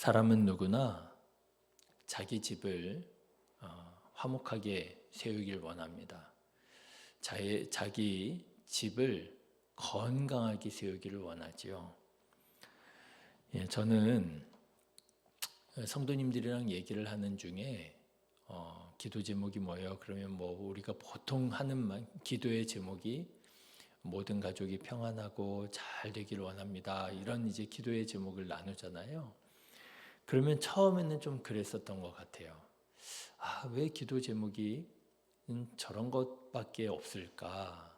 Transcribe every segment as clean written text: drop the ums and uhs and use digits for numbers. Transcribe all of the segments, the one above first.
사람은 누구나 자기 집을 화목하게 세우길 원합니다. 자기 집을 건강하게 세우기를 원하지요. 저는 성도님들이랑 얘기를 하는 중에 기도 제목이 뭐예요? 그러면 우리가 보통 하는 기도의 제목이 모든 가족이 평안하고 잘 되기를 원합니다. 이런 이제 기도의 제목을 나누잖아요. 그러면 처음에는 좀 그랬었던 것 같아요. 왜 기도 제목이 저런 것밖에 없을까?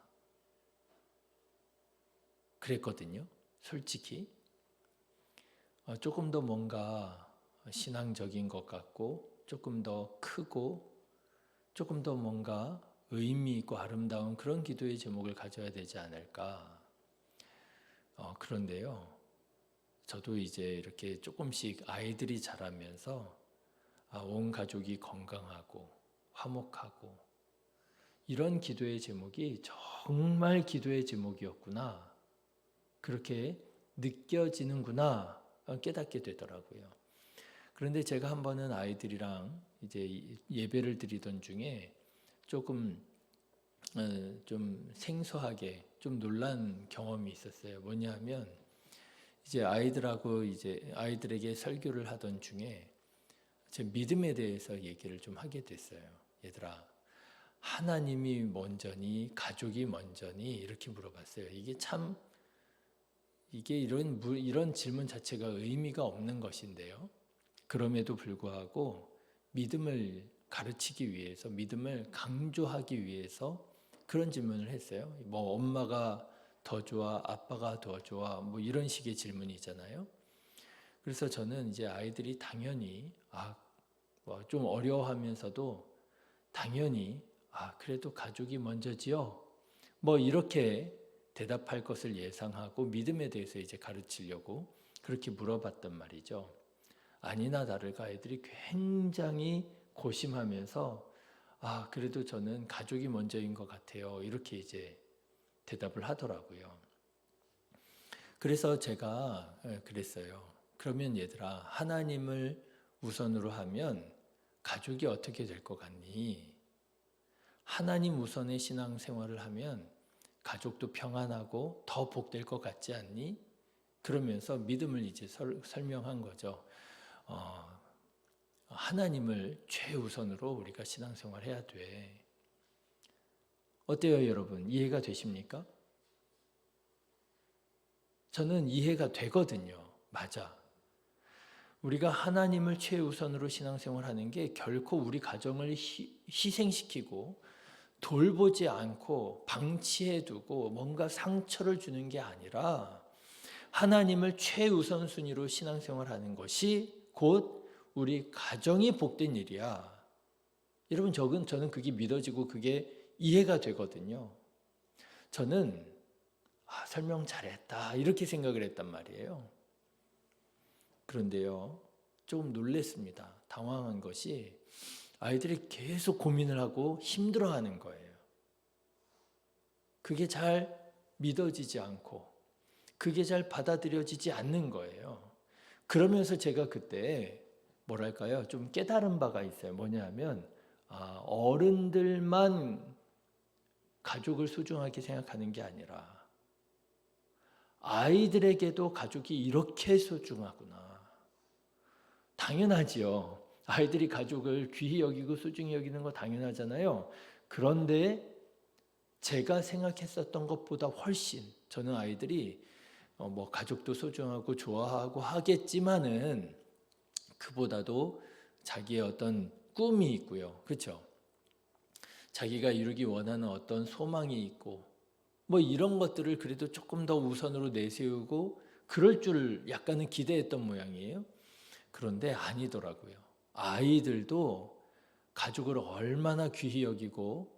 그랬거든요. 솔직히. 조금 더 뭔가 신앙적인 것 같고, 조금 더 크고, 조금 더 뭔가 의미 있고 아름다운 그런 기도의 제목을 가져야 되지 않을까? 그런데요. 저도 이제 이렇게 조금씩 아이들이 자라면서 온 가족이 건강하고 화목하고 이런 기도의 제목이 정말 기도의 제목이었구나. 그렇게 느껴지는구나 깨닫게 되더라고요. 그런데 제가 한 번은 아이들이랑 이제 예배를 드리던 중에 조금 좀 생소하게 좀 놀란 경험이 있었어요. 뭐냐면 이제 아이들에게 설교를 하던 중에 제 믿음에 대해서 얘기를 좀 하게 됐어요. 얘들아, 하나님이 먼저니 가족이 먼저니 이렇게 물어봤어요. 이게 이런 질문 자체가 의미가 없는 것인데요. 그럼에도 불구하고 믿음을 가르치기 위해서, 믿음을 강조하기 위해서 그런 질문을 했어요. 엄마가 더 좋아, 아빠가 더 좋아, 이런 식의 질문이잖아요. 그래서 저는 이제 아이들이 당연히 좀 어려워하면서도 당연히 그래도 가족이 먼저지요. 이렇게 대답할 것을 예상하고 믿음에 대해서 이제 가르치려고 그렇게 물어봤단 말이죠. 아니나 다를까 아이들이 굉장히 고심하면서 그래도 저는 가족이 먼저인 것 같아요. 이렇게 이제 대답을 하더라고요. 그래서 제가 그랬어요. 그러면 얘들아, 하나님을 우선으로 하면 가족이 어떻게 될 것 같니? 하나님 우선의 신앙생활을 하면 가족도 평안하고 더 복될 것 같지 않니? 그러면서 믿음을 이제 설명한 거죠. 하나님을 최우선으로 우리가 신앙생활 해야 돼. 어때요, 여러분? 이해가 되십니까? 저는 이해가 되거든요. 맞아. 우리가 하나님을 최우선으로 신앙생활 하는 게 결코 우리 가정을 희생시키고 돌보지 않고 방치해두고 뭔가 상처를 주는 게 아니라 하나님을 최우선 순위로 신앙생활 하는 것이 곧 우리 가정이 복된 일이야. 여러분, 저는 그게 믿어지고 그게 이해가 되거든요. 저는 설명 잘했다 이렇게 생각을 했단 말이에요. 그런데요, 조금 놀랐습니다. 당황한 것이 아이들이 계속 고민을 하고 힘들어하는 거예요. 그게 잘 믿어지지 않고 그게 잘 받아들여지지 않는 거예요. 그러면서 제가 그때 좀 깨달은 바가 있어요. 뭐냐면 어른들만 가족을 소중하게 생각하는 게 아니라 아이들에게도 가족이 이렇게 소중하구나. 당연하지요. 아이들이 가족을 귀히 여기고 소중히 여기는 거 당연하잖아요. 그런데 제가 생각했었던 것보다 훨씬 저는 아이들이 가족도 소중하고 좋아하고 하겠지만은 그보다도 자기의 어떤 꿈이 있고요. 그렇죠? 자기가 이루기 원하는 어떤 소망이 있고 이런 것들을 그래도 조금 더 우선으로 내세우고 그럴 줄 약간은 기대했던 모양이에요. 그런데 아니더라고요. 아이들도 가족을 얼마나 귀히 여기고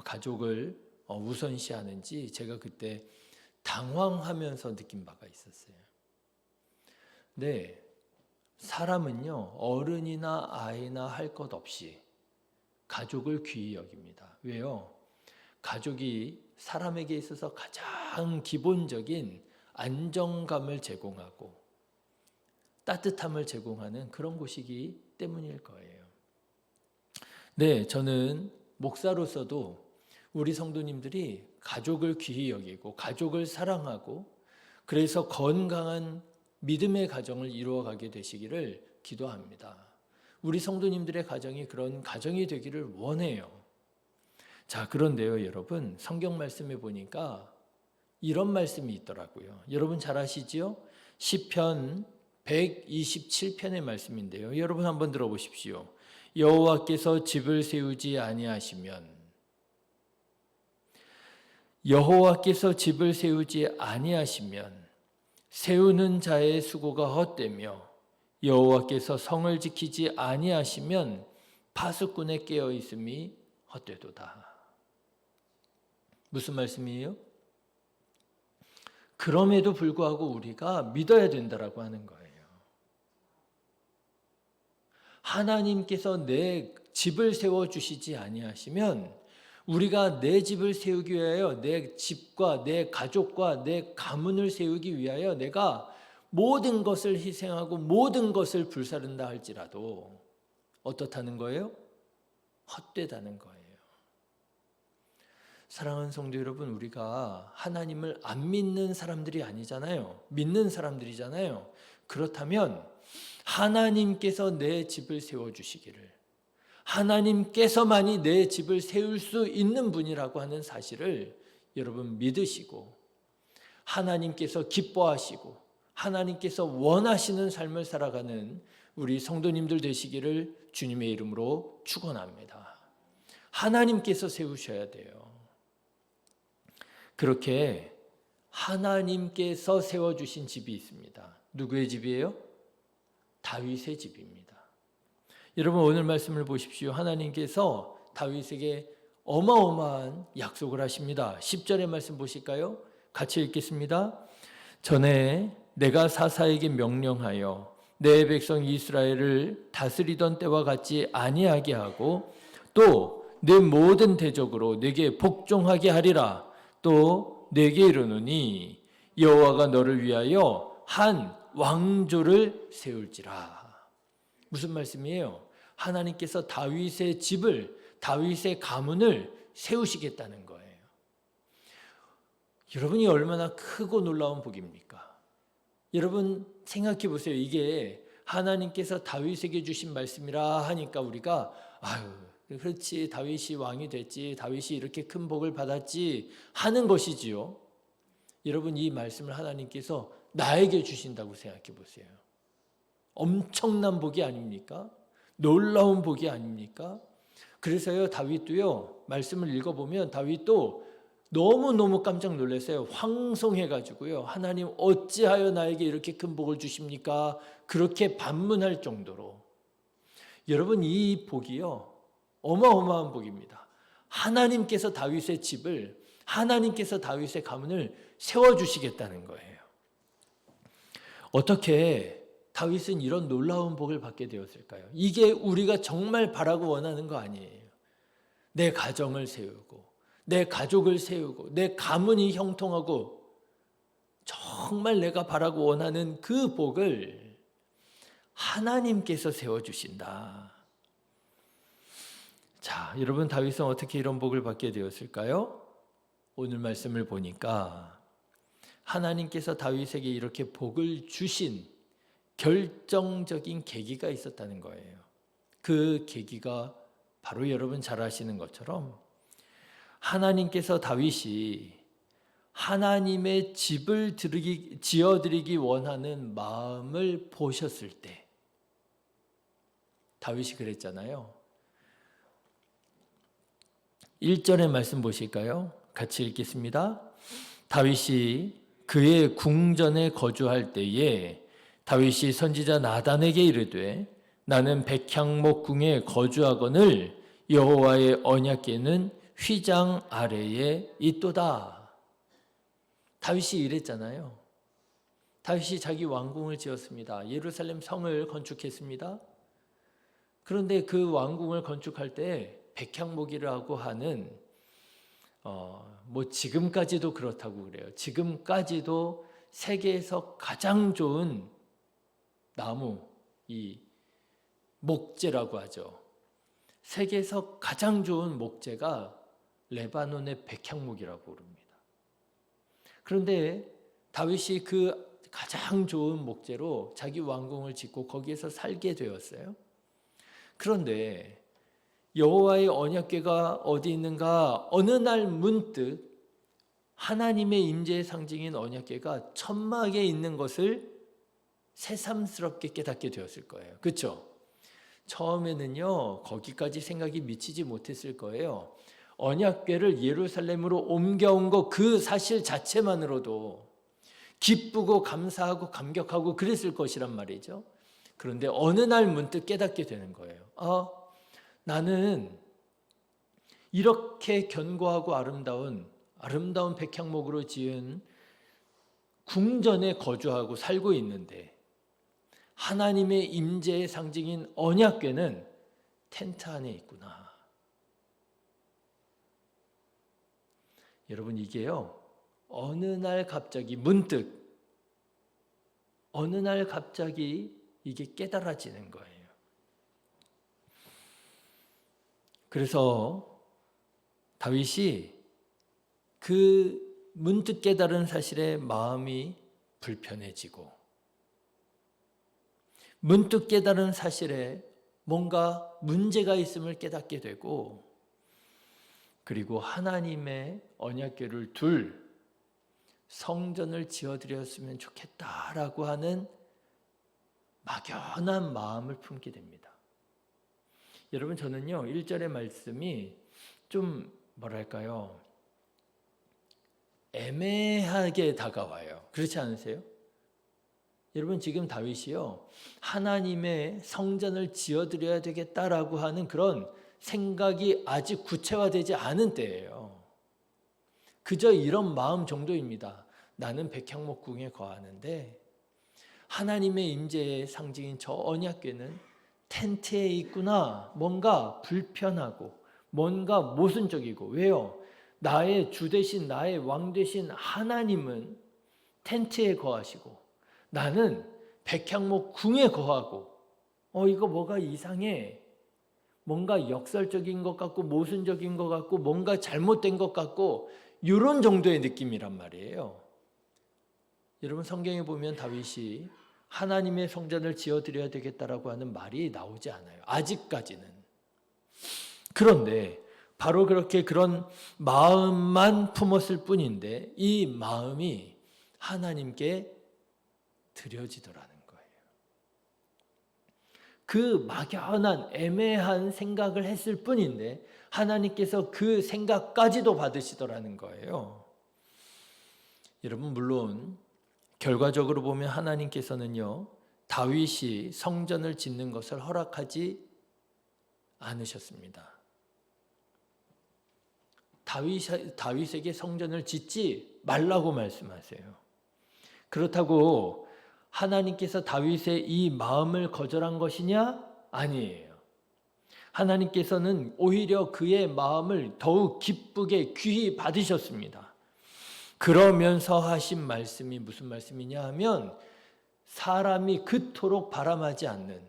가족을 우선시하는지 제가 그때 당황하면서 느낀 바가 있었어요. 네, 사람은요, 어른이나 아이나 할 것 없이 가족을 귀히 여깁니다. 왜요? 가족이 사람에게 있어서 가장 기본적인 안정감을 제공하고 따뜻함을 제공하는 그런 곳이기 때문일 거예요. 네, 저는 목사로서도 우리 성도님들이 가족을 귀히 여기고 가족을 사랑하고 그래서 건강한 믿음의 가정을 이루어가게 되시기를 기도합니다. 우리 성도님들의 가정이 그런 가정이 되기를 원해요. 자, 그런데요, 여러분, 성경 말씀에 보니까 이런 말씀이 있더라고요. 여러분 잘 아시지요? 시편 127편의 말씀인데요. 여러분 한번 들어보십시오. 여호와께서 집을 세우지 아니하시면 세우는 자의 수고가 헛되며 여호와께서 성을 지키지 아니하시면 파수꾼의 깨어 있음이 헛되도다. 무슨 말씀이에요? 그럼에도 불구하고 우리가 믿어야 된다라고 하는 거예요. 하나님께서 내 집을 세워주시지 아니하시면 우리가 내 집을 세우기 위하여 내 집과 내 가족과 내 가문을 세우기 위하여 내가 모든 것을 희생하고 모든 것을 불사른다 할지라도 어떻다는 거예요? 헛되다는 거예요. 사랑하는 성도 여러분, 우리가 하나님을 안 믿는 사람들이 아니잖아요. 믿는 사람들이잖아요. 그렇다면 하나님께서 내 집을 세워주시기를, 하나님께서만이 내 집을 세울 수 있는 분이라고 하는 사실을 여러분 믿으시고 하나님께서 기뻐하시고 하나님께서 원하시는 삶을 살아가는 우리 성도님들 되시기를 주님의 이름으로 축원합니다. 하나님께서 세우셔야 돼요. 그렇게 하나님께서 세워주신 집이 있습니다. 누구의 집이에요? 다윗의 집입니다. 여러분 오늘 말씀을 보십시오. 하나님께서 다윗에게 어마어마한 약속을 하십니다. 10절의 말씀 보실까요? 같이 읽겠습니다. 전에 내가 사사에게 명령하여 내 백성 이스라엘을 다스리던 때와 같이 아니하게 하고 또 내 모든 대적으로 내게 복종하게 하리라. 또 내게 이르노니 여호와가 너를 위하여 한 왕조를 세울지라. 무슨 말씀이에요? 하나님께서 다윗의 집을, 다윗의 가문을 세우시겠다는 거예요. 여러분이 얼마나 크고 놀라운 복입니까? 여러분 생각해 보세요. 이게 하나님께서 다윗에게 주신 말씀이라 하니까 우리가 그렇지, 다윗이 왕이 됐지, 다윗이 이렇게 큰 복을 받았지 하는 것이지요. 여러분 이 말씀을 하나님께서 나에게 주신다고 생각해 보세요. 엄청난 복이 아닙니까? 놀라운 복이 아닙니까? 그래서요, 다윗도요, 말씀을 읽어보면 다윗도 너무너무 깜짝 놀랐어요. 황송해가지고요, 하나님 어찌하여 나에게 이렇게 큰 복을 주십니까? 그렇게 반문할 정도로. 여러분 이 복이요, 어마어마한 복입니다. 하나님께서 다윗의 집을, 하나님께서 다윗의 가문을 세워주시겠다는 거예요. 어떻게 다윗은 이런 놀라운 복을 받게 되었을까요? 이게 우리가 정말 바라고 원하는 거 아니에요. 내 가정을 세우고 내 가족을 세우고 내 가문이 형통하고 정말 내가 바라고 원하는 그 복을 하나님께서 세워주신다. 자, 여러분 다윗은 어떻게 이런 복을 받게 되었을까요? 오늘 말씀을 보니까 하나님께서 다윗에게 이렇게 복을 주신 결정적인 계기가 있었다는 거예요. 그 계기가 바로 여러분 잘 아시는 것처럼 하나님께서 다윗이 하나님의 집을 지어드리기 원하는 마음을 보셨을 때, 다윗이 그랬잖아요. 1절의 말씀 보실까요? 같이 읽겠습니다. 다윗이 그의 궁전에 거주할 때에 다윗이 선지자 나단에게 이르되 나는 백향목 궁에 거주하거늘 여호와의 언약궤는 휘장 아래에 있도다. 다윗이 이랬잖아요. 다윗이 자기 왕궁을 지었습니다. 예루살렘 성을 건축했습니다. 그런데 그 왕궁을 건축할 때 백향목이라고 하는 지금까지도 그렇다고 그래요. 지금까지도 세계에서 가장 좋은 나무, 이 목재라고 하죠. 세계에서 가장 좋은 목재가 레바논의 백향목이라고 부릅니다. 그런데 다윗이 그 가장 좋은 목재로 자기 왕궁을 짓고 거기에서 살게 되었어요. 그런데 여호와의 언약궤가 어디 있는가? 어느 날 문득 하나님의 임재의 상징인 언약궤가 천막에 있는 것을 새삼스럽게 깨닫게 되었을 거예요. 그렇죠? 처음에는요, 거기까지 생각이 미치지 못했을 거예요. 언약궤를 예루살렘으로 옮겨온 것 그 사실 자체만으로도 기쁘고 감사하고 감격하고 그랬을 것이란 말이죠. 그런데 어느 날 문득 깨닫게 되는 거예요. 나는 이렇게 견고하고 아름다운 백향목으로 지은 궁전에 거주하고 살고 있는데 하나님의 임재의 상징인 언약궤는 텐트 안에 있구나. 여러분, 이게요, 어느 날 갑자기 이게 깨달아지는 거예요. 그래서 다윗이 그 문득 깨달은 사실에 마음이 불편해지고, 문득 깨달은 사실에 뭔가 문제가 있음을 깨닫게 되고, 그리고 하나님의 언약궤를 둘 성전을 지어드렸으면 좋겠다라고 하는 막연한 마음을 품게 됩니다. 여러분, 저는요 1절의 말씀이 좀 뭐랄까요, 애매하게 다가와요. 그렇지 않으세요? 여러분, 지금 다윗이요 하나님의 성전을 지어드려야 되겠다라고 하는 그런 생각이 아직 구체화되지 않은 때예요. 그저 이런 마음 정도입니다. 나는 백향목궁에 거하는데 하나님의 임재의 상징인 저 언약궤는 텐트에 있구나. 뭔가 불편하고 뭔가 모순적이고. 왜요? 나의 주 되신, 나의 왕 되신 하나님은 텐트에 거하시고 나는 백향목궁에 거하고 이거 뭐가 이상해. 뭔가 역설적인 것 같고 모순적인 것 같고 뭔가 잘못된 것 같고 이런 정도의 느낌이란 말이에요. 여러분, 성경에 보면 다윗이 하나님의 성전을 지어드려야 되겠다라고 하는 말이 나오지 않아요. 아직까지는. 그런데 바로 그렇게 그런 마음만 품었을 뿐인데 이 마음이 하나님께 드려지더라는 거예요. 그 막연한 애매한 생각을 했을 뿐인데 하나님께서 그 생각까지도 받으시더라는 거예요. 여러분, 물론 결과적으로 보면 하나님께서는요 다윗이 성전을 짓는 것을 허락하지 않으셨습니다. 다윗에게 성전을 짓지 말라고 말씀하세요. 그렇다고 하나님께서 다윗의 이 마음을 거절한 것이냐? 아니에요. 하나님께서는 오히려 그의 마음을 더욱 기쁘게 귀히 받으셨습니다. 그러면서 하신 말씀이 무슨 말씀이냐 하면 사람이 그토록 바람하지 않는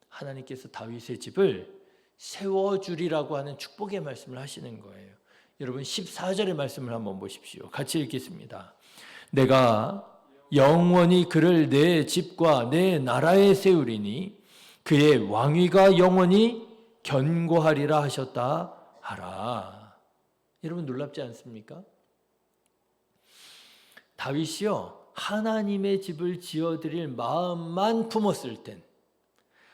하나님께서 다윗의 집을 세워주리라고 하는 축복의 말씀을 하시는 거예요. 여러분, 14절의 말씀을 한번 보십시오. 같이 읽겠습니다. 내가 영원히 그를 내 집과 내 나라에 세우리니 그의 왕위가 영원히 견고하리라 하셨다 하라. 여러분, 놀랍지 않습니까? 다윗이요 하나님의 집을 지어드릴 마음만 품었을 땐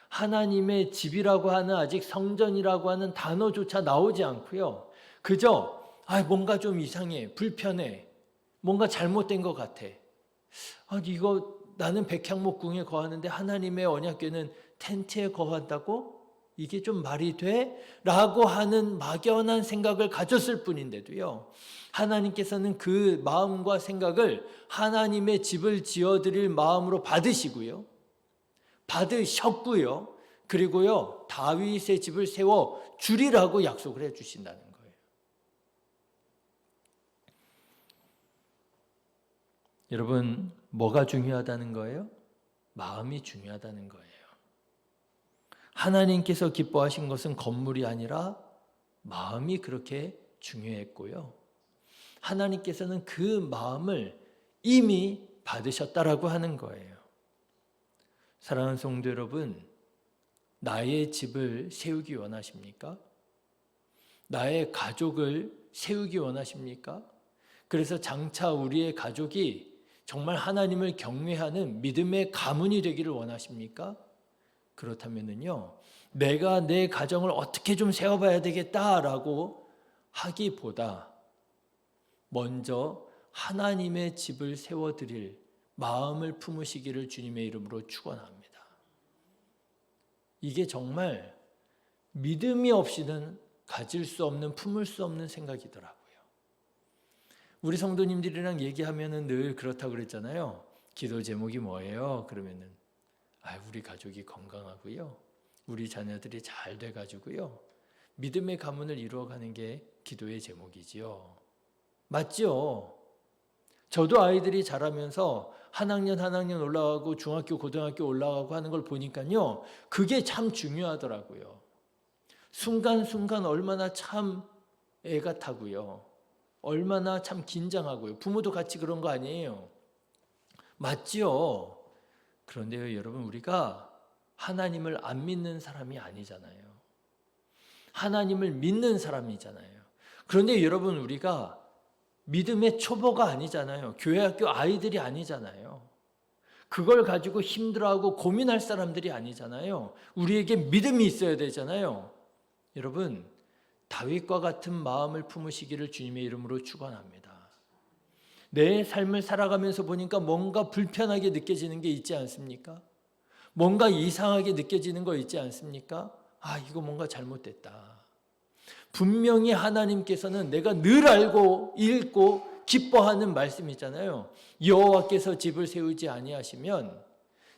하나님의 집이라고 하는 아직 성전이라고 하는 단어조차 나오지 않고요. 그저 뭔가 좀 이상해, 불편해, 뭔가 잘못된 것 같아. 이거 나는 백향목궁에 거하는데 하나님의 언약궤는 텐트에 거한다고? 이게 좀 말이 돼? 라고 하는 막연한 생각을 가졌을 뿐인데도요. 하나님께서는 그 마음과 생각을 하나님의 집을 지어드릴 마음으로 받으셨고요. 그리고요 다윗의 집을 세워 주리라고 약속을 해 주신다는 거예요. 여러분, 뭐가 중요하다는 거예요? 마음이 중요하다는 거예요. 하나님께서 기뻐하신 것은 건물이 아니라 마음이 그렇게 중요했고요. 하나님께서는 그 마음을 이미 받으셨다라고 하는 거예요. 사랑하는 성도 여러분, 나의 집을 세우기 원하십니까? 나의 가족을 세우기 원하십니까? 그래서 장차 우리의 가족이 정말 하나님을 경외하는 믿음의 가문이 되기를 원하십니까? 그렇다면요, 내가 내 가정을 어떻게 좀 세워봐야 되겠다라고 하기보다 먼저 하나님의 집을 세워드릴 마음을 품으시기를 주님의 이름으로 축원합니다. 이게 정말 믿음이 없이는 가질 수 없는, 품을 수 없는 생각이더라고요. 우리 성도님들이랑 얘기하면은 늘 그렇다고 그랬잖아요. 기도 제목이 뭐예요? 그러면은 우리 가족이 건강하고요, 우리 자녀들이 잘 돼가지고요, 믿음의 가문을 이루어가는 게 기도의 제목이지요. 맞죠? 저도 아이들이 자라면서 한 학년 올라가고 중학교, 고등학교 올라가고 하는 걸 보니까요, 그게 참 중요하더라고요. 순간순간 얼마나 참 애가 타고요, 얼마나 참 긴장하고요. 부모도 같이 그런 거 아니에요? 맞죠? 그런데요, 여러분, 우리가 하나님을 안 믿는 사람이 아니잖아요. 하나님을 믿는 사람이잖아요. 그런데 여러분, 우리가 믿음의 초보가 아니잖아요. 교회 학교 아이들이 아니잖아요. 그걸 가지고 힘들어하고 고민할 사람들이 아니잖아요. 우리에게 믿음이 있어야 되잖아요. 여러분, 다윗과 같은 마음을 품으시기를 주님의 이름으로 축원합니다. 내 삶을 살아가면서 보니까 뭔가 불편하게 느껴지는 게 있지 않습니까? 뭔가 이상하게 느껴지는 거 있지 않습니까? 이거 뭔가 잘못됐다. 분명히 하나님께서는 내가 늘 알고 읽고 기뻐하는 말씀이잖아요. 여호와께서 집을 세우지 아니하시면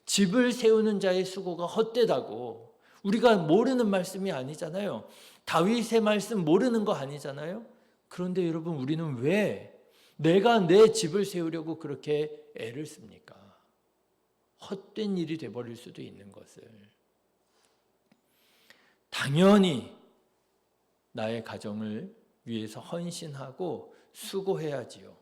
집을 세우는 자의 수고가 헛되다고. 우리가 모르는 말씀이 아니잖아요. 다윗의 말씀 모르는 거 아니잖아요. 그런데 여러분, 우리는 왜 내가 내 집을 세우려고 그렇게 애를 씁니까? 헛된 일이 돼버릴 수도 있는 것을. 당연히 나의 가정을 위해서 헌신하고 수고해야지요.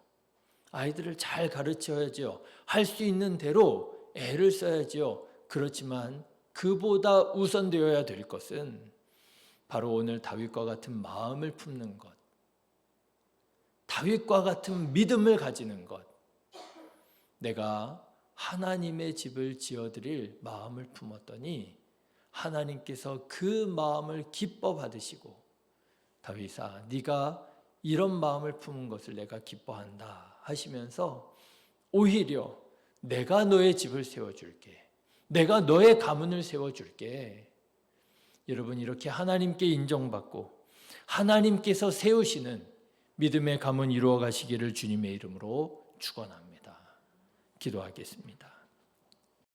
아이들을 잘 가르쳐야지요. 할 수 있는 대로 애를 써야지요. 그렇지만 그보다 우선되어야 될 것은 바로 오늘 다윗과 같은 마음을 품는 것, 다윗과 같은 믿음을 가지는 것, 내가 하나님의 집을 지어드릴 마음을 품었더니 하나님께서 그 마음을 기뻐 받으시고, 다윗아, 네가 이런 마음을 품은 것을 내가 기뻐한다 하시면서 오히려 내가 너의 집을 세워줄게, 내가 너의 가문을 세워줄게. 여러분, 이렇게 하나님께 인정받고 하나님께서 세우시는 믿음의 가문 이루어 가시기를 주님의 이름으로 축원합니다. 기도하겠습니다.